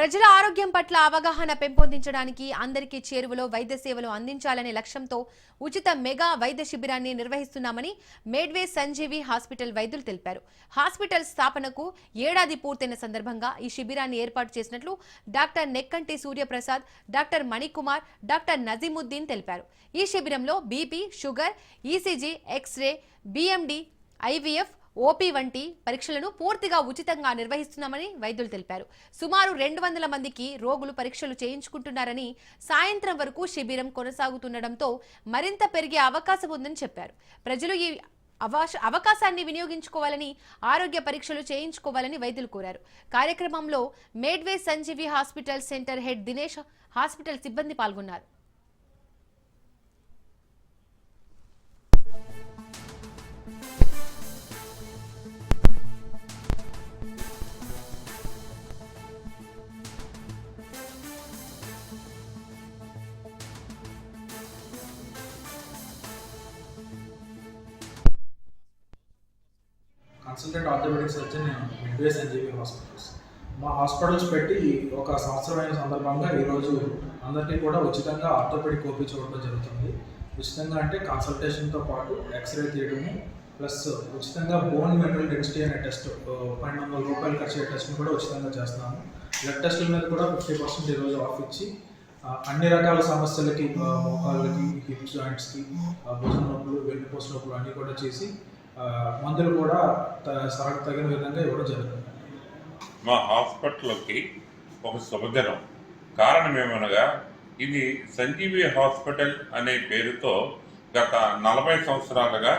ప్రజల ఆరోగ్యం పట్ల అవగాహన పెంపొందించడానికి అందరికీ చేరువలో వైద్య సేవలు అందించాలనే లక్ష్యంతో ఉచిత మెగా వైద్య శిబిరాన్ని నిర్వహిస్తున్నామని మేడ్వే సంజీవి హాస్పిటల్ వైద్యులు తెలిపారు. హాస్పిటల్ స్థాపనకు ఏడాది పూర్తయిన సందర్భంగా ఈ శిబిరాన్ని ఏర్పాటు చేసినట్లు doctor Nekkanti Suryaprasad, doctor Manikumar, doctor Najimuddin తెలిపారు. ఈ శిబిరంలో BP, sugar, ECG, x-ray, BMD, IVF, OP వంటి పరీక్షలను పూర్తిగా ఉచితంగా నిర్వహిస్తున్నామని వైద్యులు తెలిపారు. సుమారు 200 మందికి రోగులు పరీక్షలు చేయించుకుంటున్నారని, సాయంత్రం వరకు శిబిరం కొనసాగుతుండటంతో మరింత పెరిగే అవకాశం ఉందని చెప్పారు. ప్రజలు ఈ అవకాశాన్ని వినియోగించుకోవాలని, ఆరోగ్య పరీక్షలు చేయించుకోవాలని వైద్యులు కోరారు. కార్యక్రమంలో Medway Sanjeevi hospital centre head Dinesh, hospital సిబ్బంది పాల్గొన్నారు. Consultant orthopaedic surgeon Medway Sanjeevi hospitals. మా హాస్పిటల్స్ పెట్టి ఒక సంవత్సరమైన సందర్భంగా ఈరోజు అందరికీ కూడా ఉచితంగా ఆర్థోపెడిక్ ఓపీ చూడడం జరుగుతుంది. ఉచితంగా అంటే కన్సల్టేషన్తో పాటు ఎక్స్రే తీయడము, ప్లస్ ఉచితంగా బోన్ మినరల్ డెన్సిటీ అనే టెస్ట్ 1200 రూపాయలు ఖర్చు అయ్యే టెస్ట్ని కూడా ఉచితంగా చేస్తున్నాము. బ్లడ్ టెస్టుల మీద కూడా 50% ఈరోజు ఆఫ్ ఇచ్చి అన్ని రకాల సమస్యలకి, మోకాళ్ళకి, హిప్ జాయింట్స్కి, భుజం నొప్పులు, వెన్నుపూస నొప్పులు అన్నీ కూడా చేసి మందులు కూడా తగిన విధంగా ఇవ్వడం జరుగుతుంది. మా హాస్పిటల్కి ఒక శుభదినం. కారణం ఏమనగా ఇది సంజీవి హాస్పిటల్ అనే పేరుతో గత 40 సంవత్సరాలుగా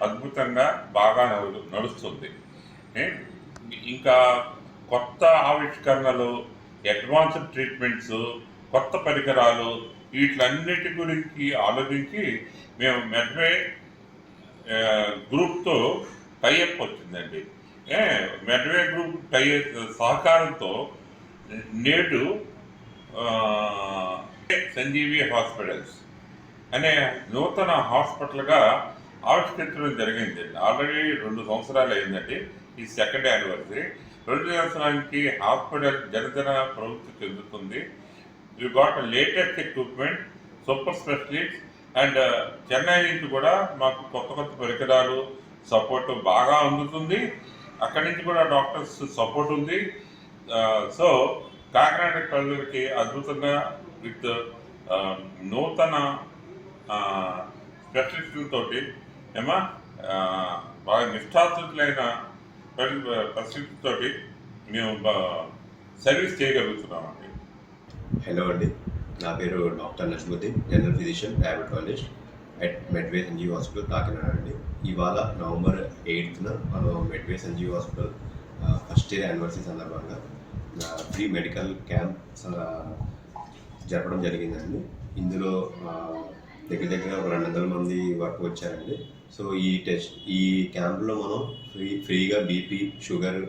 అద్భుతంగా బాగా నడుస్తుంది. ఇంకా కొత్త ఆవిష్కరణలు, అడ్వాన్స్డ్ ట్రీట్మెంట్స్, కొత్త పరికరాలు, వీటిలన్నిటి గురించి ఆలోచించి మేము మెడ్వే గ్రూప్తో టైఅప్ వచ్చిందండి. మెడ్వే గ్రూప్ సహకారంతో నేడు సంజీవి హాస్పిటల్స్ అనే నూతన హాస్పిటల్గా ఆవిష్కరించడం జరిగిందండి. ఆల్రెడీ 2 సంవత్సరాలు అయిందండి. ఈ సెకండ్ యానివర్సరీ. 2 సంవత్సరానికి హాస్పిటల్ జనజన ప్రవృత్తి చెందుతుంది. You got latest equipment, super specialist and Chennai నుంచి కూడా మాకు కొత్త పరికరాలు, సపోర్ట్ బాగా అందుతుంది. అక్కడి నుంచి కూడా డాక్టర్స్ సపోర్ట్ ఉంది. సో కాకినాడ ప్రజలకి అద్భుతంగా విత్ నూతన స్పెషలిస్టులతోటి బాగా నిష్ఠాతులైన పరిస్థితులతోటి మేము సర్వీస్ చేయగలుగుతున్నామండి. హలో అండి, నా పేరు doctor Najimuddin, general physician, diabetologist at Medway Sanjeevi hospital Kakinada అండి. ఇవాళ నవంబర్ 8న మనం Medway Sanjeevi hospital first year anniversary సందర్భంగా ఫ్రీ మెడికల్ క్యాంప్ జరపడం జరిగిందండి. ఇందులో దగ్గర ఒక 200 మంది వరకు వచ్చారండి. సో ఈ క్యాంప్లో మనం ఫ్రీగా బీపీ, షుగర్,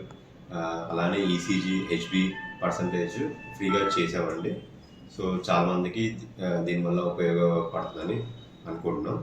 అలానే ఈసీజీ, హెచ్బి పర్సంటేజ్ ఫ్రీగా చేసామండి. సో చాలామందికి దీనివల్ల ఉపయోగపడుతుందని అనుకుంటున్నాం.